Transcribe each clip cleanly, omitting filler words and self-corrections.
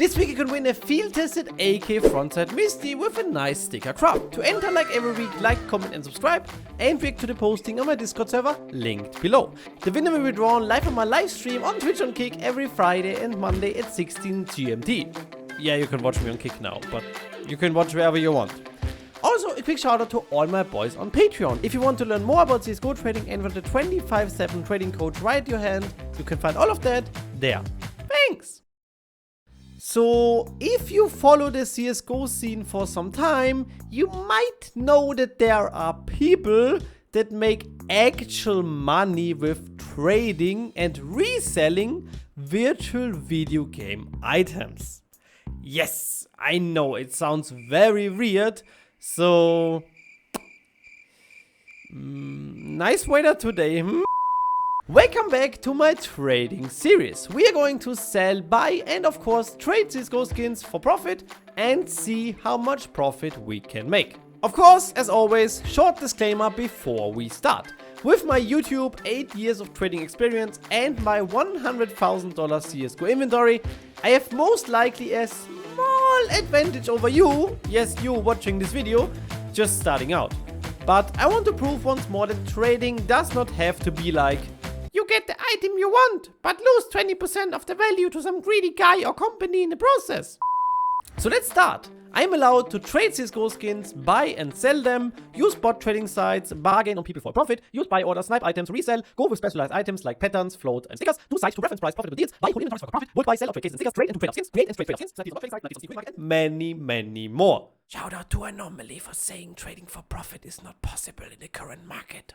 This week you can win a field-tested AK frontside Misty with a nice sticker craft. To enter like every week, like, comment and subscribe, and react to the posting on my Discord server, linked below. The winner will be drawn live on my live stream on Twitch on Kick every Friday and Monday at 16 GMT. Yeah, you can watch me on Kick now, but you can watch wherever you want. Also, a quick shout out to all my boys on Patreon. If you want to learn more about CSGO trading and want the 24/7 trading code right at your hand, you can find all of that there. Thanks! So, if you follow the CSGO scene for some time, you might know that there are people that make actual money with trading and reselling virtual video game items. Yes, I know it sounds very weird. So, nice weather today. Welcome back to my trading series. We are going to sell, buy and of course trade CSGO skins for profit and see how much profit we can make. Of course, as always, short disclaimer before we start. With my YouTube 8 years of trading experience and my $100,000 CSGO inventory, I have most likely a small advantage over you, yes, you watching this video, just starting out. But I want to prove once more that trading does not have to be like, you get the item you want, but lose 20% of the value to some greedy guy or company in the process. So let's start. I'm allowed to trade CSGO skins, buy and sell them, use bot trading sites, bargain on people for profit, use buy order, snipe items, resell, go with specialized items like patterns, float and stickers, do sites to reference price profitable deals, buy whole inventories for profit, would buy, sell or trade cases and stickers, trade and to trade of skins, create and trade of skins, and many more. Shout out to Anomaly for saying trading for profit is not possible in the current market.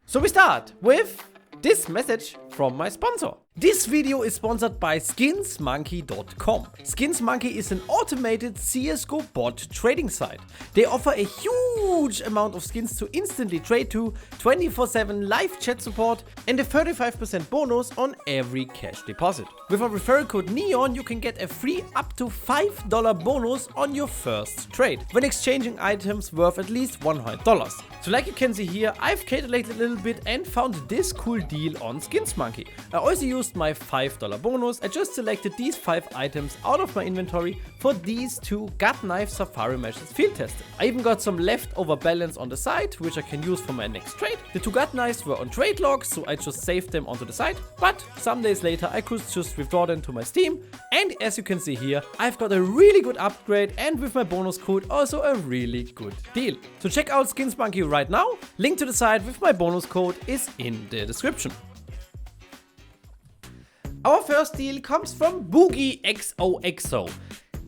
So we start with this message from my sponsor. This video is sponsored by Skinsmonkey.com. Skinsmonkey is an automated CSGO bot trading site. They offer a huge amount of skins to instantly trade to, 24/7 live chat support, and a 35% bonus on every cash deposit. With our referral code NEON, you can get a free up to $5 bonus on your first trade when exchanging items worth at least $100. So like you can see here, I've calculated a little bit and found this cool deal on Skinsmonkey. I also used my $5 bonus. I just selected these 5 items out of my inventory for these 2 gut knife safari meshes field tested. I even got some leftover balance on the side, which I can use for my next trade. The 2 gut knives were on trade logs, so I just saved them onto the side, but some days later I could just withdraw them to my Steam, and as you can see here, I've got a really good upgrade and with my bonus code also a really good deal. So check out Skinsmonkey right now. Link to the site with my bonus code is in the description. Our first deal comes from Boogie XOXO.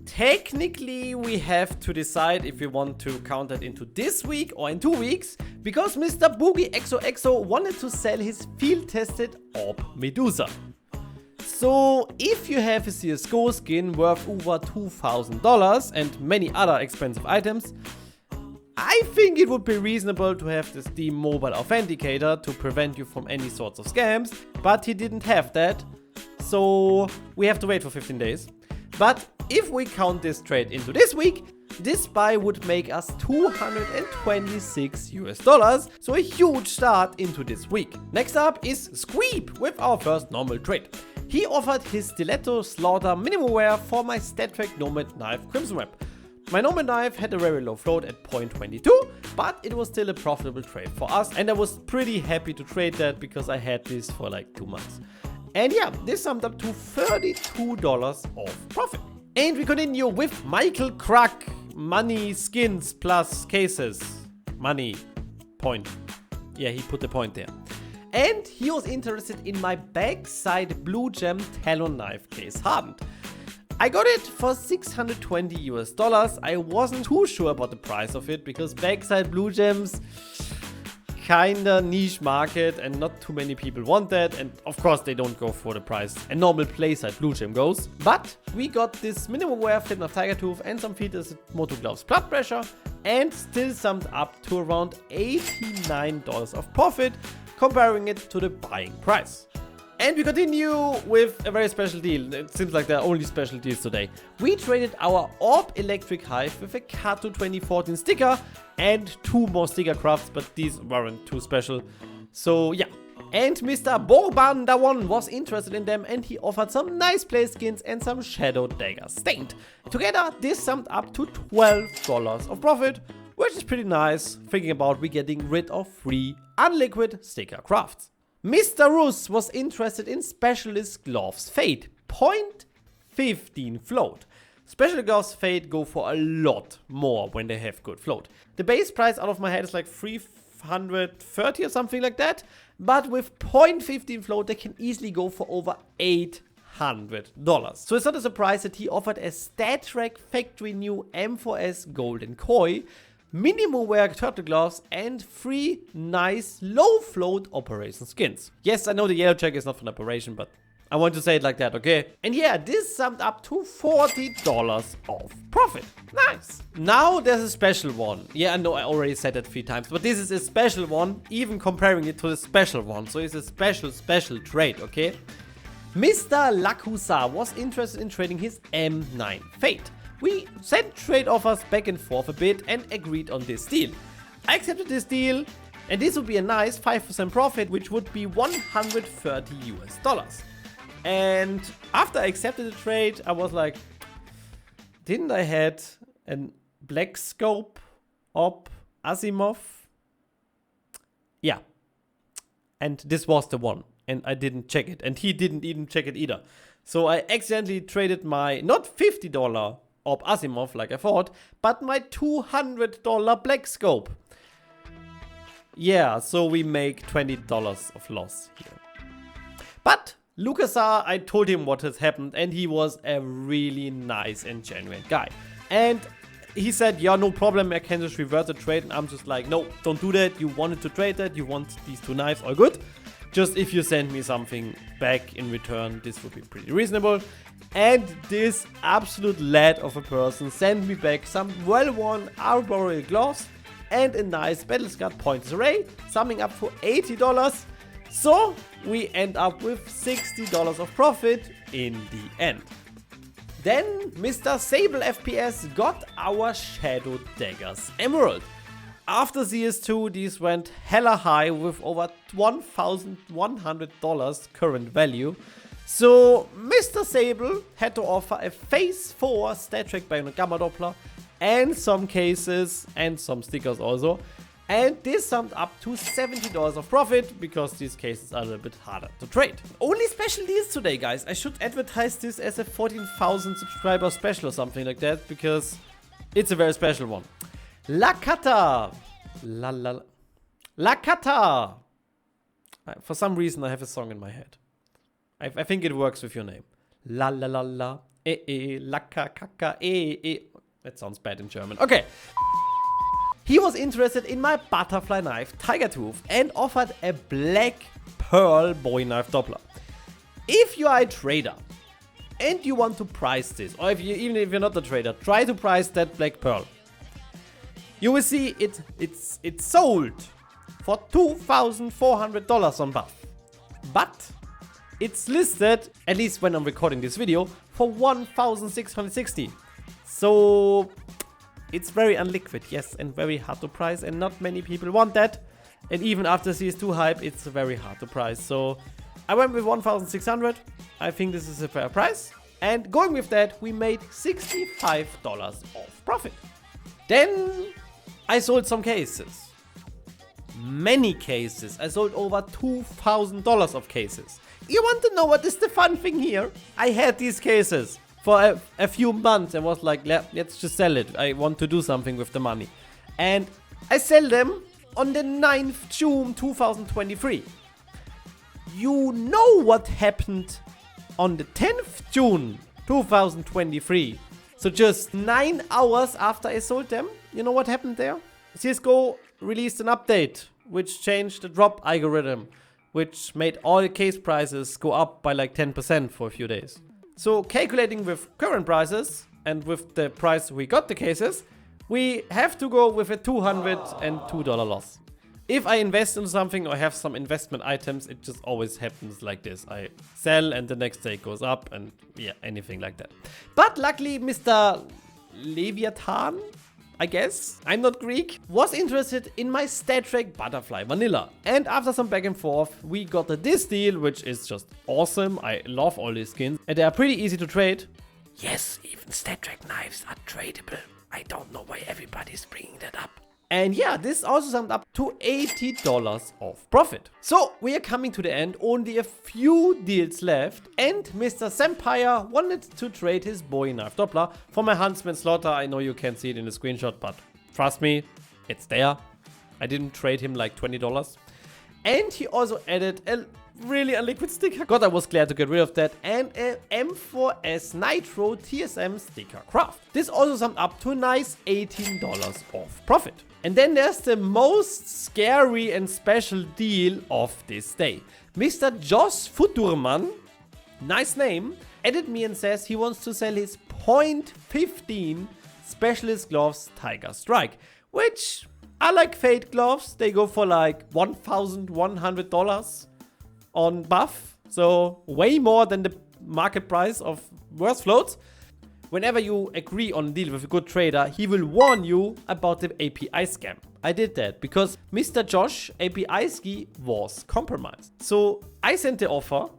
Technically, we have to decide if we want to count that into this week or in 2 weeks, because Mr. Boogie XOXO wanted to sell his field-tested Orb Medusa. So, if you have a CSGO skin worth over $2,000 and many other expensive items, I think it would be reasonable to have the Steam mobile authenticator to prevent you from any sorts of scams, but he didn't have that. So we have to wait for 15 days. But if we count this trade into this week, this buy would make us $226 US, so a huge start into this week. Next up is Squeep with our first normal trade. He offered his Stiletto Slaughter minimum wear for my StatTrak Nomad Knife Crimson Web. My Nomad knife had a very low float at 0.22, but it was still a profitable trade for us, and I was pretty happy to trade that because I had this for like 2 months. And yeah, this summed up to $32 of profit. And we continue with Michael Crack, money, skins plus cases. Money, point. Yeah, he put the point there. And he was interested in my backside blue gem Talon knife case hardened. I got it for $620 US. I wasn't too sure about the price of it because backside blue gems, kinda niche market and not too many people want that, and of course they don't go for the price a normal playside blue gem goes. But we got this minimum wear flip of tiger tooth and some feet moto gloves blood pressure, and still summed up to around $89 of profit, comparing it to the buying price. And we continue with a very special deal. It seems like there are only special deals today. We traded our Orb Electric Hive with a Kato 2014 sticker and 2 more sticker crafts, but these weren't too special. So yeah. And Mr. Borbanda1 was interested in them and he offered some nice play skins and some Shadow Dagger Stained. Together, this summed up to $12 of profit, which is pretty nice, thinking about we getting rid of free unliquid sticker crafts. Mr. Roos was interested in Specialist Gloves Fade, 0.15 float. Specialist Gloves Fade go for a lot more when they have good float. The base price out of my head is like 330 or something like that, but with 0.15 float they can easily go for over $800. So it's not a surprise that he offered a StatTrak factory new M4S Golden Koi, minimum wear turtle gloves, and 3 nice low float operation skins. Yes, I know the yellow check is not for an operation, but I want to say it like that, okay? And yeah, this summed up to $40 of profit. Nice. Now there's a special one. Yeah, I know I already said that 3 times, but this is a special one, even comparing it to the special one. So it's a special trade, okay? Mr. Lakusa was interested in trading his M9 Fate. We sent trade offers back and forth a bit and agreed on this deal. I accepted this deal, and this would be a nice 5% profit, which would be $130. And after I accepted the trade, I was like, didn't I had a black scope op Asimov? Yeah. And this was the one. And I didn't check it. And he didn't even check it either. So I accidentally traded my, not $50 op Asimov like I thought, but my $200 black scope. Yeah, so we make $20 of loss here. But Lucasar, I told him what has happened and he was a really nice and genuine guy. And he said, yeah, no problem, I can just reverse the trade. And I'm just like, no, don't do that. You wanted to trade that. You want these 2 knives, all good. Just if you send me something back in return, this would be pretty reasonable. And this absolute lad of a person sent me back some well-worn arboreal gloves and a nice battle-scarred points array, summing up for $80. So we end up with $60 of profit in the end. Then Mr. Sable FPS got our Shadow Daggers Emerald. After CS2, these went hella high with over $1,100 current value. So Mr. Sable had to offer a Phase 4 StatTrak Bionic Gamma Doppler and some cases and some stickers also. And this summed up to $70 of profit because these cases are a little bit harder to trade. Only special deals today, guys. I should advertise this as a 14,000 subscriber special or something like that because it's a very special one. Lakata. Lakata. For some reason I have a song in my head. I think it works with your name. La la la la. Laka kaka That sounds bad in German. Okay. He was interested in my butterfly knife Tiger Tooth and offered a black pearl bowie knife Doppler. If you are a trader and you want to price this, or even if you're not a trader, try to price that black pearl. You will see it's sold for $2,400 on Buff. But it's listed, at least when I'm recording this video, for $1,660. So it's very unliquid, yes, and very hard to price, and not many people want that. And even after CS2 hype, it's very hard to price. So I went with 1,600. I think this is a fair price. And going with that, we made $65 of profit. Then I sold some cases. Many cases. I sold over $2,000 of cases. You want to know what is the fun thing here? I had these cases for a few months and was like, let's just sell it. I want to do something with the money. And I sell them on the 9th June 2023. You know what happened on the 10th June 2023. So just 9 hours after I sold them, you know what happened there? CSGO released an update which changed the drop algorithm, which made all the case prices go up by like 10% for a few days. So calculating with current prices and with the price we got the cases, we have to go with a $202 loss. If I invest in something or have some investment items, it just always happens like this. I sell and the next day it goes up and yeah, anything like that. But luckily Mr. Leviathan, I guess. I'm not Greek. Was interested in my StatTrak Butterfly Vanilla. And after some back and forth, we got this deal, which is just awesome. I love all these skins. And they are pretty easy to trade. Yes, even StatTrak knives are tradable. I don't know why everybody's bringing that up. And yeah, this also summed up to $80 of profit. So we are coming to the end, only a few deals left. And Mr. Sampire wanted to trade his Bowie knife Doppler for my Huntsman Slaughter. I know you can't see it in the screenshot, but trust me, it's there. I didn't trade him like $20. And he also added a really unliquid sticker. God, I was glad to get rid of that. And a M4S Nitro TSM sticker craft. This also summed up to a nice $18 of profit. And then there's the most scary and special deal of this day. Mr. Josh Futurman, nice name, added me and says he wants to sell his .15 Specialist Gloves Tiger Strike, which are like fade gloves. They go for like $1,100 on buff, so way more than the market price of worse floats. Whenever you agree on a deal with a good trader, he will warn you about the API scam. I did that because Mr. Josh API ski was compromised. So I sent the offer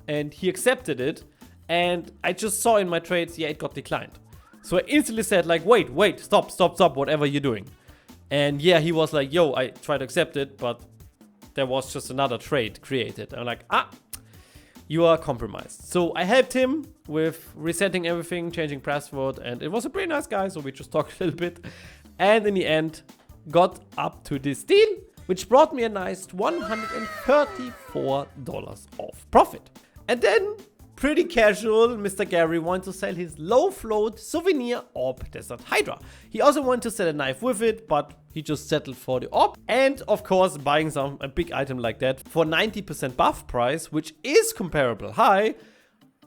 and he accepted it, and I just saw in my trades, yeah, it got declined. So I instantly said like, wait, stop, whatever you're doing. And yeah, he was like, yo, I tried to accept it, but there was just another trade created. I'm like, you are compromised. So I helped him with resetting everything, changing password, and it was a pretty nice guy, so we just talked a little bit. And in the end, got up to this deal, which brought me a nice $134 of profit. And then, pretty casual, Mr. Gary wanted to sell his low float souvenir Orb Desert Hydra. He also wanted to sell a knife with it, but he just settled for the Orb. And of course, buying a big item like that for 90% buff price, which is comparable high,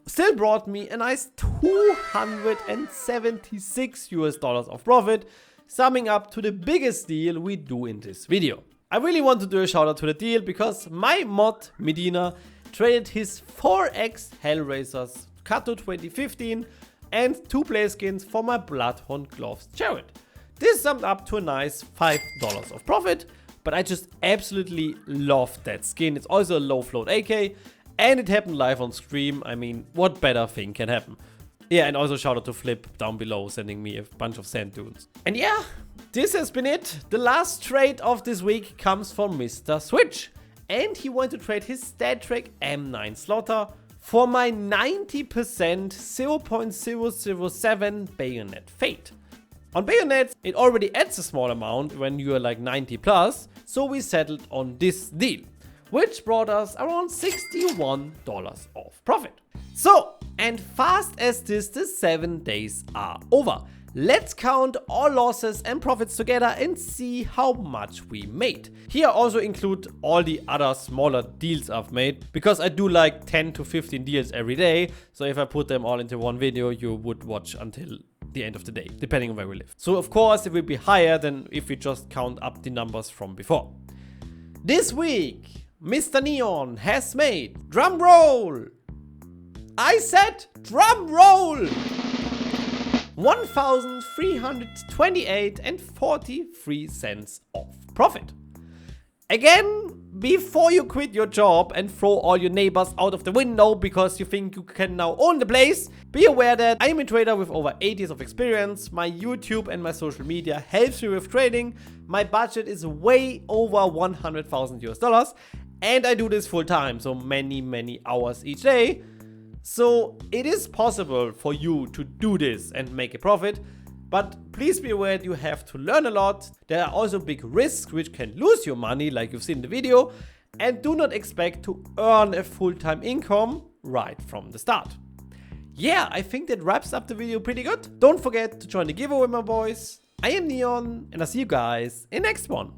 still brought me a nice $276 of profit, summing up to the biggest deal we do in this video. I really want to do a shout out to the deal because my mod Medina traded his 4x Hellraisers Kato 2015 and 2-player skins for my Bloodhound Gloves Jared. This summed up to a nice $5 of profit, but I just absolutely loved that skin. It's also a low float AK, and it happened live on stream. I mean, what better thing can happen? Yeah, and also shout out to Flip down below, sending me a bunch of sand dunes. And yeah, this has been it. The last trade of this week comes from Mr. Switch. And he wanted to trade his StatTrak M9 Slaughter for my 90% 0.007 Bayonet Fade. On Bayonets, it already adds a small amount when you are like 90 plus, so we settled on this deal, which brought us around $61 of profit. So, and fast as this, the 7 days are over. Let's count all losses and profits together and see how much we made. Here I also include all the other smaller deals I've made, because I do like 10 to 15 deals every day. So if I put them all into one video, you would watch until the end of the day, depending on where we live. So of course it will be higher than if we just count up the numbers from before. This week, Mr. Neon has made, drum roll, I said drum roll, $1,328.43 of profit. Again, before you quit your job and throw all your neighbors out of the window because you think you can now own the place, be aware that I am a trader with over 8 years of experience. My YouTube and my social media helps me with trading. My budget is way over $100,000 and I do this full time, so many hours each day. So it is possible for you to do this and make a profit, but please be aware you have to learn a lot. There are also big risks which can lose your money, like you've seen in the video, and do not expect to earn a full-time income right from the start. Yeah, I think that wraps up the video pretty good. Don't forget to join the giveaway, my boys. I am Neon, and I'll see you guys in the next one.